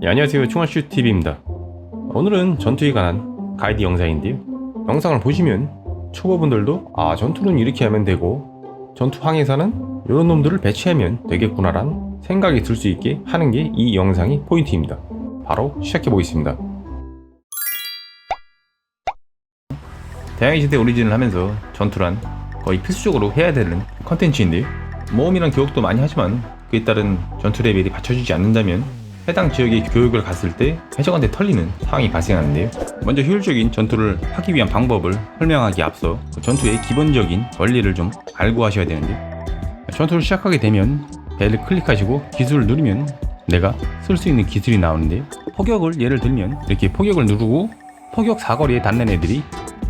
안녕하세요, 충원슈TV입니다. 오늘은 전투에 관한 가이드 영상인데요. 영상을 보시면 초보분들도 전투는 이렇게 하면 되고 전투항에서는 이런 놈들을 배치하면 되겠구나란 생각이 들 수 있게 하는 게 이 영상의 포인트입니다. 바로 시작해 보겠습니다. 대항해시대 오리진을 하면서 전투란 거의 필수적으로 해야 되는 컨텐츠인데요. 모험이란 교육도 많이 하지만 그에 따른 전투 레벨이 받쳐주지 않는다면 해당 지역의 교육을 갔을 때 해적한테 털리는 상황이 발생하는데요. 먼저 효율적인 전투를 하기 위한 방법을 설명하기에 앞서 전투의 기본적인 원리를 좀 알고 하셔야 되는데요. 전투를 시작하게 되면 배를 클릭하시고 기술을 누르면 내가 쓸 수 있는 기술이 나오는데요. 포격을 예를 들면 이렇게 포격을 누르고 포격 사거리에 닿는 애들이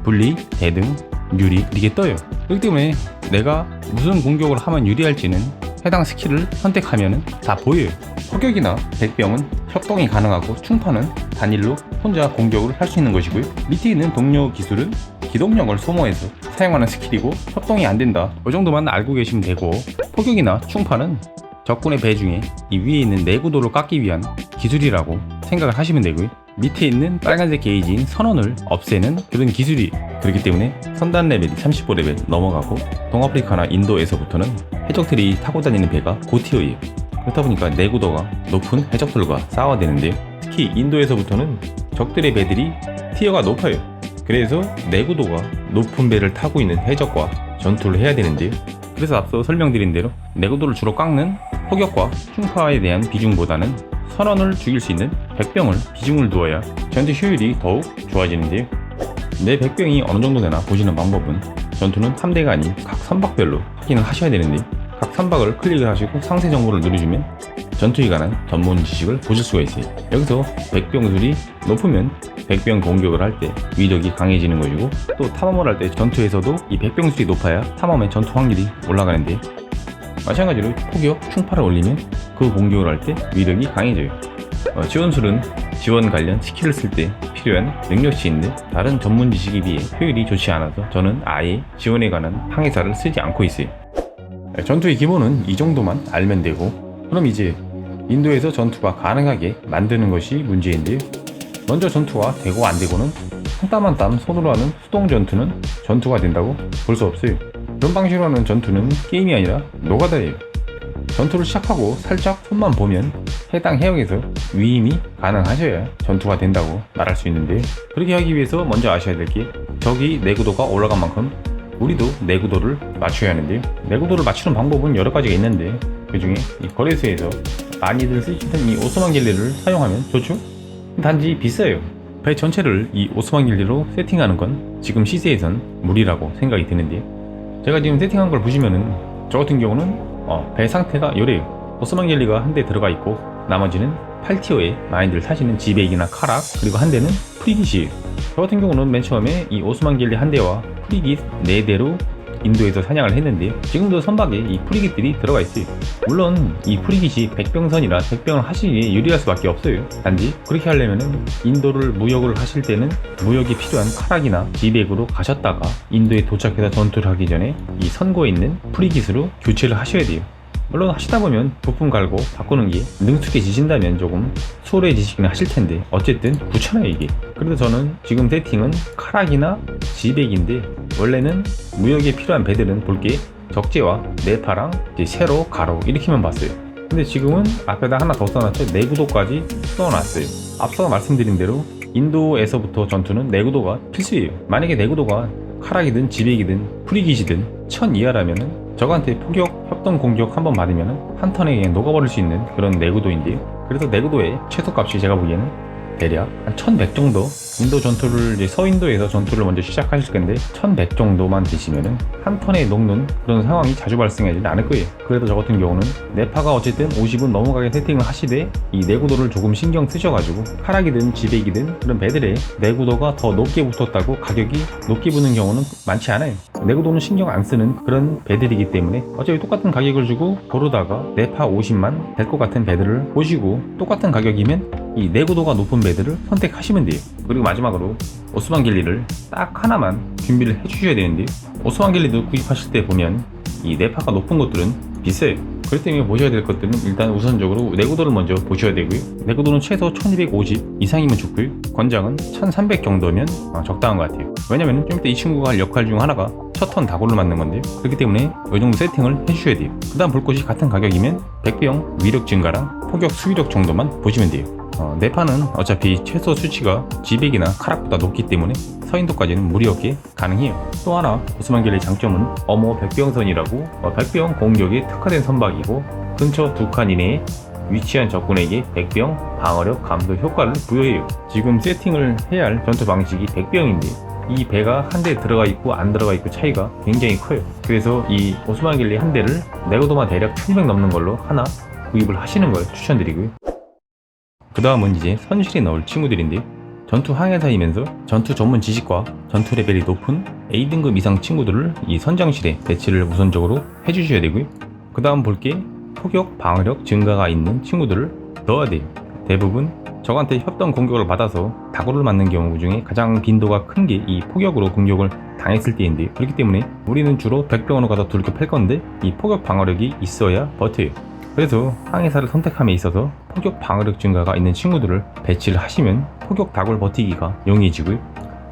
분리, 대등, 유리 이렇게 떠요. 그렇기 때문에 내가 무슨 공격을 하면 유리할지는 해당 스킬을 선택하면 다 보여요. 포격이나 백병은 협동이 가능하고 충파는 단일로 혼자 공격을 할 수 있는 것이고요. 밑에 있는 동료 기술은 기동력을 소모해서 사용하는 스킬이고 협동이 안 된다. 이 정도만 알고 계시면 되고, 포격이나 충파는 적군의 배 중에 이 위에 있는 내구도를 깎기 위한 기술이라고 생각을 하시면 되고요. 밑에 있는 빨간색 게이지인 선원을 없애는 그런 기술이 그렇기 때문에 선단 레벨이 35레벨 넘어가고 동아프리카나 인도에서부터는 해적들이 타고 다니는 배가 고티어예요. 그렇다 보니까 내구도가 높은 해적들과 싸워야 되는데요. 특히 인도에서부터는 적들의 배들이 티어가 높아요. 그래서 내구도가 높은 배를 타고 있는 해적과 전투를 해야 되는데요. 그래서 앞서 설명드린 대로 내구도를 주로 깎는 포격과 충파에 대한 비중보다는 선원을 죽일 수 있는 백병을 비중을 두어야 전투 효율이 더욱 좋아지는데요. 내 백병이 어느 정도 되나 보시는 방법은 전투는 3대가 아닌 각 선박별로 확인을 하셔야 되는데, 각 선박을 클릭을 하시고 상세 정보를 누르시면 전투에 관한 전문 지식을 보실 수가 있어요. 여기서 백병술이 높으면 백병 공격을 할 때 위력이 강해지는 것이고, 또 탐험을 할 때 전투에서도 이 백병술이 높아야 탐험의 전투 확률이 올라가는데, 마찬가지로 포격, 충파를 올리면 그 공격을 할 때 위력이 강해져요. 지원술은 지원 관련 스킬을 쓸 때 필요한 능력치인데 다른 전문 지식에 비해 효율이 좋지 않아서 저는 아예 지원에 관한 항해사를 쓰지 않고 있어요. 전투의 기본은 이 정도만 알면 되고, 그럼 이제 인도에서 전투가 가능하게 만드는 것이 문제인데요. 먼저 전투가 되고 안 되고는 한 땀 한 땀 손으로 하는 수동 전투는 전투가 된다고 볼 수 없어요. 이런 방식으로 하는 전투는 게임이 아니라 노가다예요. 전투를 시작하고 살짝 손만 보면 해당 해역에서 위임이 가능하셔야 전투가 된다고 말할 수 있는데, 그렇게 하기 위해서 먼저 아셔야 될 게 적이 내구도가 올라간 만큼 우리도 내구도를 맞춰야 하는데요. 내구도를 맞추는 방법은 여러 가지가 있는데, 그 중에 이 거래소에서 많이들 쓰시는 이 오스만 갤리를 사용하면 좋죠? 단지 비싸요. 배 전체를 이 오스만 갤리로 세팅하는 건 지금 시세에선 무리라고 생각이 드는데, 제가 지금 세팅한 걸 보시면은 저 같은 경우는 배 상태가 요래요. 오스만 갤리가 한 대 들어가 있고 나머지는 8티어에 많이들 타시는 지백이나 카락, 그리고 한 대는 프리깃이에요. 저 같은 경우는 맨 처음에 이 오스만 갤리 한 대와 프리깃 4대로 인도에서 사냥을 했는데요. 지금도 선박에 이 프리깃들이 들어가 있어요. 물론 이 프리깃이 백병선이라 백병을 하시기에 유리할 수밖에 없어요. 단지 그렇게 하려면은 인도를 무역을 하실 때는 무역이 필요한 카락이나 지백으로 가셨다가 인도에 도착해서 전투를 하기 전에 이 선고에 있는 프리깃으로 교체를 하셔야 돼요. 물론 하시다 보면 부품 갈고 바꾸는 게 능숙해지신다면 조금 수월해지시긴 하실 텐데, 어쨌든 귀찮아요 이게. 그래서 저는 지금 세팅은 카락이나 지백인데, 원래는 무역에 필요한 배들은 볼게 적재와 네파랑 세로, 가로 이렇게만 봤어요. 근데 지금은 앞에다 하나 더 써놨죠. 내구도까지 써놨어요. 앞서 말씀드린 대로 인도에서부터 전투는 내구도가 필수예요. 만약에 내구도가 카락이든 지백이든 프리깃이든 1000 이하라면은 적한테 포격, 협동 공격 한번 받으면 한 턴에 그냥 녹아버릴 수 있는 그런 내구도인데요. 그래서 내구도의 최소값이 제가 보기에는 대략 한 1100 정도, 인도 전투를 이제 서인도에서 전투를 먼저 시작하실 건데 1100 정도만 되시면은 한 턴에 녹는 그런 상황이 자주 발생하지 않을 거예요. 그래도 저 같은 경우는 네파가 어쨌든 50은 넘어가게 세팅을 하시되 이 내구도를 조금 신경 쓰셔가지고 카락이든 지백이든 그런 배들의 내구도가 더 높게 붙었다고 가격이 높게 붙는 경우는 많지 않아요. 내구도는 신경 안 쓰는 그런 배들이기 때문에 어차피 똑같은 가격을 주고 고르다가 네파 50만 될 것 같은 배들을 보시고 똑같은 가격이면 이 내구도가 높은 배들을 선택하시면 돼요. 그리고 마지막으로 오스만 갤리를 딱 하나만 준비를 해주셔야 되는데요. 오스만 갤리도 구입하실 때 보면 이 네파가 높은 것들은 비싸요. 그렇기 때문에 보셔야 될 것들은 일단 우선적으로 내구도를 먼저 보셔야 되고요. 내구도는 최소 1250 이상이면 좋고요. 권장은 1300 정도면 적당한 것 같아요. 왜냐면 좀 이따 이 친구가 할 역할 중 하나가 첫 턴 다골을 맞는 건데요. 그렇기 때문에 이 정도 세팅을 해주셔야 돼요. 그 다음 볼 것이 같은 가격이면 백병 위력 증가랑 포격 수위력 정도만 보시면 돼요. 내판은 어차피 최소 수치가 지백이나 카락보다 높기 때문에 서인도까지는 무리 없게 가능해요. 또 하나 오스만길의 장점은 어머 백병선이라고 백병 공격에 특화된 선박이고 근처 2칸 이내에 위치한 적군에게 백병 방어력 감소 효과를 부여해요. 지금 세팅을 해야 할 전투 방식이 백병인데 이 배가 한 대 들어가 있고 안 들어가 있고 차이가 굉장히 커요. 그래서 이 오스만길리 한 대를 내구도만 대략 1200 넘는 걸로 하나 구입을 하시는 걸 추천드리고요. 그 다음은 이제 선실에 넣을 친구들인데요. 전투 항해사이면서 전투 전문 지식과 전투 레벨이 높은 A등급 이상 친구들을 이 선장실에 배치를 우선적으로 해주셔야 되고요. 그 다음 볼게 포격 방어력 증가가 있는 친구들을 넣어야 돼요. 대부분 적한테 협동 공격을 받아서 다구를 맞는 경우 중에 가장 빈도가 큰 게 이 포격으로 공격을 당했을 때인데요. 그렇기 때문에 우리는 주로 백병으로 가서 두르게 팔 건데 이 포격 방어력이 있어야 버텨요. 그래서 항해사를 선택함에 있어서 포격 방어력 증가가 있는 친구들을 배치를 하시면 포격 다굴 버티기가 용이해지고요.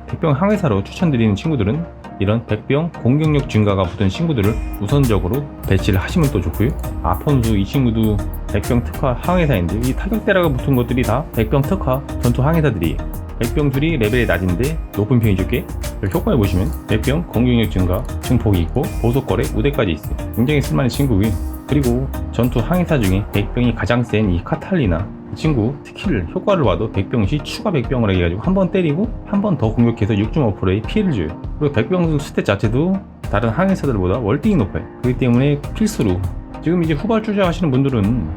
백병 항해사로 추천드리는 친구들은 이런 백병 공격력 증가가 붙은 친구들을 우선적으로 배치를 하시면 또 좋고요. 아폰수 이 친구도 백병 특화 항해사인데 이 타격대라가 붙은 것들이 다 백병 특화 전투 항해사들이에요. 백병술이 레벨이 낮은데 높은 편이죠. 꽤 효과를 보시면 백병 공격력 증가 증폭이 있고 보석거래 우대까지 있어요. 굉장히 쓸만한 친구고요. 그리고 전투 항해사 중에 백병이 가장 센 이 카탈리나 이 친구 스킬 효과를 봐도 백병 시 추가 백병을 해가지고 한 번 때리고 한 번 더 공격해서 6.5%의 피해를 줘요. 그리고 백병 스탯 자체도 다른 항해사들보다 월등히 높아요. 그렇기 때문에 필수로 지금 이제 후발주자 하시는 분들은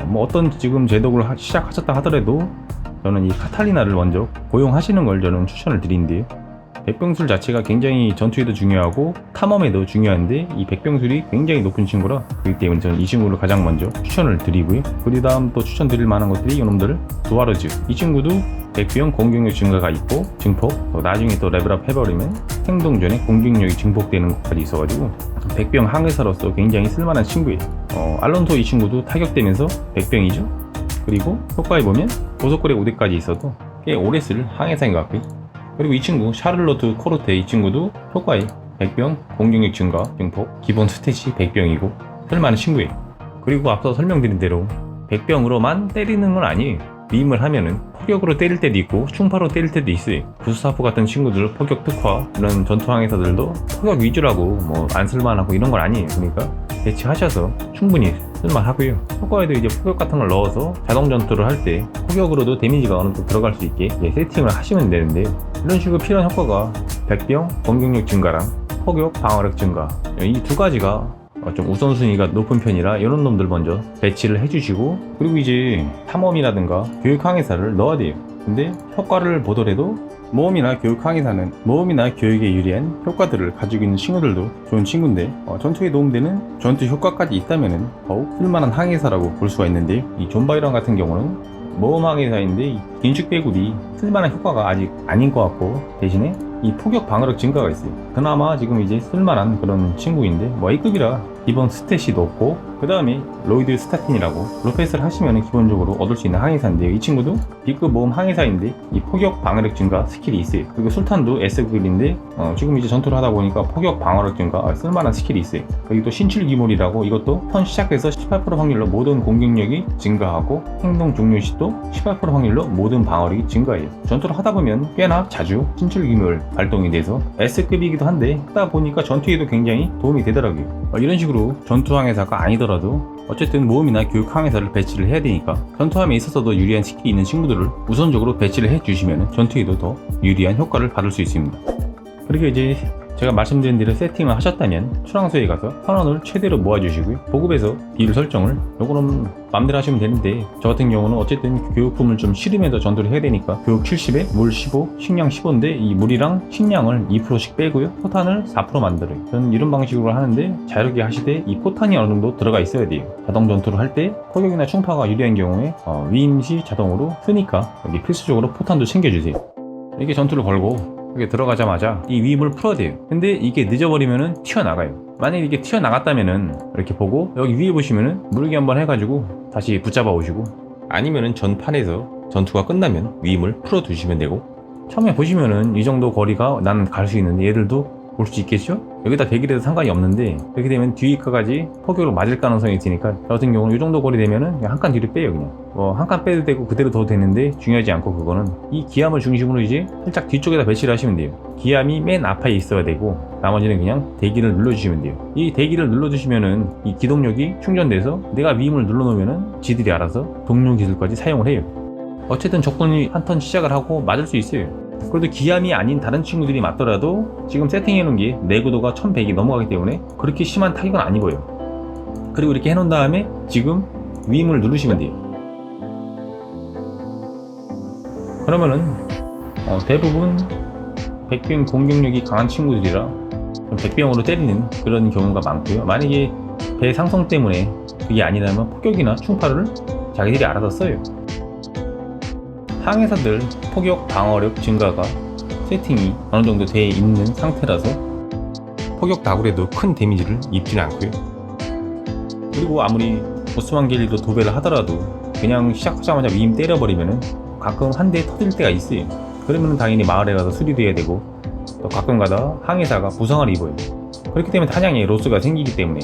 뭐 어떤 지금 제독을 시작하셨다 하더라도 저는 이 카탈리나를 먼저 고용하시는 걸 저는 추천을 드리는데요. 백병술 자체가 굉장히 전투에도 중요하고 탐험에도 중요한데 이 백병술이 굉장히 높은 친구라 그렇기 때문에 저는 이 친구를 가장 먼저 추천을 드리고요. 그 다음 또 추천드릴 만한 것들이 이놈들 두아르즈 이 친구도 백병 공격력 증가가 있고 증폭 또 나중에 또 레벨업 해버리면 행동 전에 공격력이 증폭되는 것까지 있어가지고 백병 항해사로서 굉장히 쓸만한 친구예요. 알론토 이 친구도 타격되면서 백병이죠. 그리고 효과에 보면 보석거래 5대까지 있어도 꽤 오래 쓸 항해사인 것 같고요. 그리고 이 친구 샤를로트 코르테 이 친구도 효과에 백병 공격력 증가 증폭 기본 스탯이 백병이고 쓸만한 친구예요. 그리고 앞서 설명드린 대로 백병으로만 때리는 건 아니에요. 밈을 하면은 포격으로 때릴 때도 있고 충파로 때릴 때도 있어요. 구스타프 같은 친구들 포격 특화 이런 전투 항해사들도 포격 위주라고 뭐 안 쓸만하고 이런 건 아니에요. 그러니까 배치하셔서 충분히 쓸만하고요. 효과에도 이제 포격 같은 걸 넣어서 자동 전투를 할 때 포격으로도 데미지가 어느 정도 들어갈 수 있게 세팅을 하시면 되는데 이런 식으로 필요한 효과가 백병 공격력 증가랑 포격 방어력 증가 이 두 가지가 좀 우선순위가 높은 편이라 이런 놈들 먼저 배치를 해주시고 그리고 이제 탐험이라든가 교육 항해사를 넣어야 돼요. 근데 효과를 보더라도 모험이나 교육 항해사는 모험이나 교육에 유리한 효과들을 가지고 있는 친구들도 좋은 친구인데 전투에 도움되는 전투 효과까지 있다면 더욱 쓸만한 항해사라고 볼 수가 있는데 이 존 바이런 같은 경우는 모험 항해사인데 긴축 배굴이 쓸만한 효과가 아직 아닌 것 같고 대신에 이 포격 방어력 증가가 있어요. 그나마 지금 이제 쓸만한 그런 친구인데 뭐 A급이라 기본 스탯이 높고 그 다음에 로이드 스타틴이라고 로페스를 하시면 기본적으로 얻을 수 있는 항해사인데요. 이 친구도 B급 모험 항해사인데 이 포격 방어력 증가 스킬이 있어요. 그리고 술탄도 S급인데 지금 이제 전투를 하다 보니까 포격 방어력 증가 쓸만한 스킬이 있어요. 그리고 또 신출 기몰이라고 이것도 턴 시작해서 18% 확률로 모든 공격력이 증가하고 행동 종료 시도 18% 확률로 모든 방어력이 증가해요. 전투를 하다 보면 꽤나 자주 신출 기몰 발동이 돼서 S급이기도 한데 하다 보니까 전투에도 굉장히 도움이 되더라고요. 이런 식으로 전투 항해사가 아니더라도 어쨌든 모험이나 교육 항해사를 배치를 해야 되니까 전투함에 있어서도 유리한 스킬이 있는 친구들을 우선적으로 배치를 해주시면 전투에도 더 유리한 효과를 받을 수 있습니다. 그리고 이제 제가 말씀드린 대로 세팅을 하셨다면 출항소에 가서 선원을 최대로 모아주시고요. 보급에서 비율 설정을 요거는 맘대로 하시면 되는데 저 같은 경우는 어쨌든 교육품을 좀 실으면서 전투를 해야 되니까 교육 70에 물 15, 식량 15인데 이 물이랑 식량을 2%씩 빼고요. 포탄을 4% 만들어요. 저는 이런 방식으로 하는데 자유롭게 하시되 이 포탄이 어느 정도 들어가 있어야 돼요. 자동 전투를 할 때 포격이나 충파가 유리한 경우에 위임시 자동으로 쓰니까 여기 필수적으로 포탄도 챙겨주세요. 이렇게 전투를 걸고 여기 들어가자마자 이 위임을 풀어야 돼요. 근데 이게 늦어버리면은 튀어나가요. 만약에 이게 튀어나갔다면은 이렇게 보고 여기 위에 보시면은 누르기 한번 해가지고 다시 붙잡아 오시고, 아니면은 전판에서 전투가 끝나면 위임을 풀어 두시면 되고, 처음에 보시면은 이 정도 거리가 나는 갈 수 있는데 얘들도 볼 수 있겠죠? 여기다 대기를 해도 상관이 없는데, 그렇게 되면 뒤에 거까지 포격으로 맞을 가능성이 있으니까 저 같은 경우는 이 정도 거리 되면은 그냥 한 칸 뒤로 빼요. 그냥 한 칸 빼도 되고 그대로 둬도 되는데 중요하지 않고, 그거는 이 기암을 중심으로 이제 살짝 뒤쪽에다 배치를 하시면 돼요. 기암이 맨 앞에 있어야 되고 나머지는 그냥 대기를 눌러주시면 돼요. 이 대기를 눌러주시면은 이 기동력이 충전돼서 내가 위임을 눌러놓으면은 지들이 알아서 동료 기술까지 사용을 해요. 어쨌든 적군이 한 턴 시작을 하고 맞을 수 있어요. 그래도 기암이 아닌 다른 친구들이 맞더라도 지금 세팅해놓은 게 내구도가 1100이 넘어가기 때문에 그렇게 심한 타격은 안 입어요. 그리고 이렇게 해놓은 다음에 지금 위임을 누르시면 돼요. 그러면은 대부분 백병 공격력이 강한 친구들이라 백병으로 때리는 그런 경우가 많고요. 만약에 배 상성 때문에 그게 아니라면 폭격이나 충파를 자기들이 알아서 써요. 항해사들 포격 방어력 증가가 세팅이 어느 정도 되어 있는 상태라서 포격 다굴에도 큰 데미지를 입지는 않고요. 그리고 아무리 오스만 갤리도 도배를 하더라도 그냥 시작하자마자 위임 때려버리면은 가끔 한 대 터질 때가 있어요. 그러면 당연히 마을에 가서 수리돼야 되고, 또 가끔 가다 항해사가 부상을 입어요. 그렇기 때문에 탄약에 로스가 생기기 때문에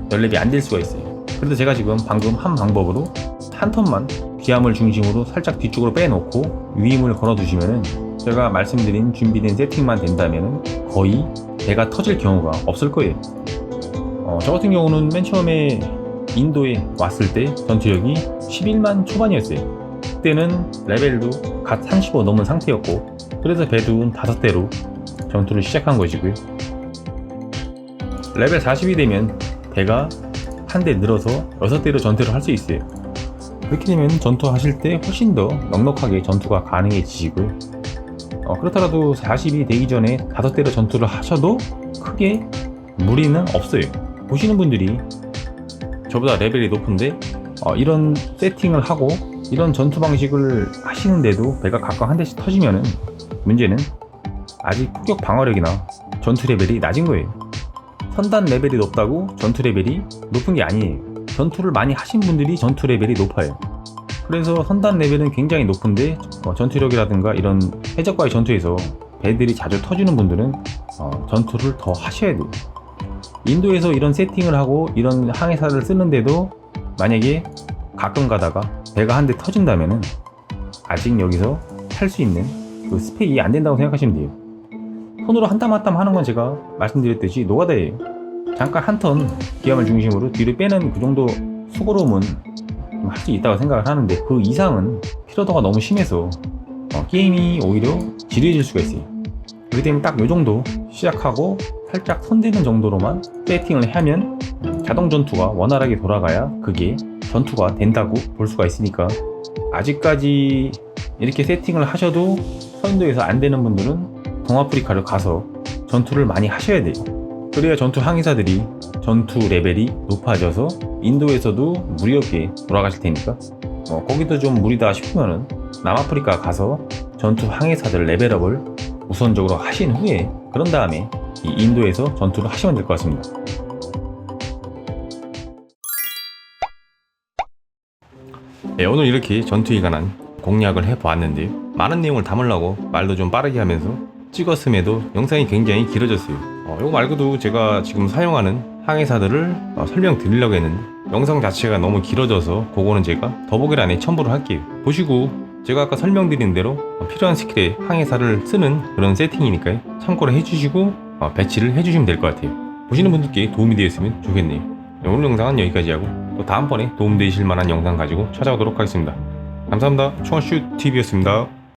연랩이 안 될 수가 있어요. 그래서 제가 지금 방금 한 방법으로 한 턴만 기암을 중심으로 살짝 뒤쪽으로 빼놓고 위임을 걸어두시면은 제가 말씀드린 준비된 세팅만 된다면은 거의 배가 터질 경우가 없을 거예요. 저 같은 경우는 맨 처음에 인도에 왔을 때 전투력이 11만 초반이었어요. 그때는 레벨도 갓 35 넘은 상태였고, 그래서 배도 5대로 전투를 시작한 것이고요. 레벨 40이 되면 배가 한 대 늘어서 6대로 전투를 할 수 있어요. 그렇게 되면 전투하실 때 훨씬 더 넉넉하게 전투가 가능해지시고요. 그렇더라도 40이 되기 전에 5대로 전투를 하셔도 크게 무리는 없어요. 보시는 분들이 저보다 레벨이 높은데 이런 세팅을 하고 이런 전투 방식을 하시는데도 배가 각각 한 대씩 터지면은 문제는 아직 폭격 방어력이나 전투 레벨이 낮은 거예요. 선단 레벨이 높다고 전투 레벨이 높은 게 아니에요. 전투를 많이 하신 분들이 전투 레벨이 높아요. 그래서 선단 레벨은 굉장히 높은데 전투력이라든가 이런 해적과의 전투에서 배들이 자주 터지는 분들은 전투를 더 하셔야 돼요. 인도에서 이런 세팅을 하고 이런 항해사를 쓰는데도 만약에 가끔 가다가 배가 한 대 터진다면은 아직 여기서 탈 수 있는 그 스펙이 안 된다고 생각하시면 돼요. 손으로 한 땀 한 땀 하는 건 제가 말씀드렸듯이 노가다예요. 잠깐 한 턴 기암을 중심으로 뒤로 빼는 그 정도 수고로움은 할 수 있다고 생각을 하는데, 그 이상은 피로도가 너무 심해서 게임이 오히려 지루해질 수가 있어요. 그렇기 때문에 딱 요 정도 시작하고 살짝 손대는 정도로만 세팅을 하면 자동 전투가 원활하게 돌아가야 그게 전투가 된다고 볼 수가 있으니까, 아직까지 이렇게 세팅을 하셔도 서인도에서 안 되는 분들은 동아프리카를 가서 전투를 많이 하셔야 돼요. 그래야 전투 항해사들이 전투 레벨이 높아져서 인도에서도 무리 없게 돌아가실 테니까, 거기도 좀 무리다 싶으면은 남아프리카 가서 전투 항해사들 레벨업을 우선적으로 하신 후에 그런 다음에 이 인도에서 전투를 하시면 될 것 같습니다. 네, 오늘 이렇게 전투에 관한 공략을 해보았는데요. 많은 내용을 담으려고 말도 좀 빠르게 하면서 찍었음에도 영상이 굉장히 길어졌어요. 이거 말고도 제가 지금 사용하는 항해사들을 설명드리려고 했는데 영상 자체가 너무 길어져서 그거는 제가 더보기란에 첨부를 할게요. 보시고 제가 아까 설명드린 대로 필요한 스킬에 항해사를 쓰는 그런 세팅이니까요. 참고를 해주시고 배치를 해주시면 될 것 같아요. 보시는 분들께 도움이 되었으면 좋겠네요. 네, 오늘 영상은 여기까지 하고 또 다음번에 도움되실 만한 영상 가지고 찾아오도록 하겠습니다. 감사합니다. 총알슛TV였습니다.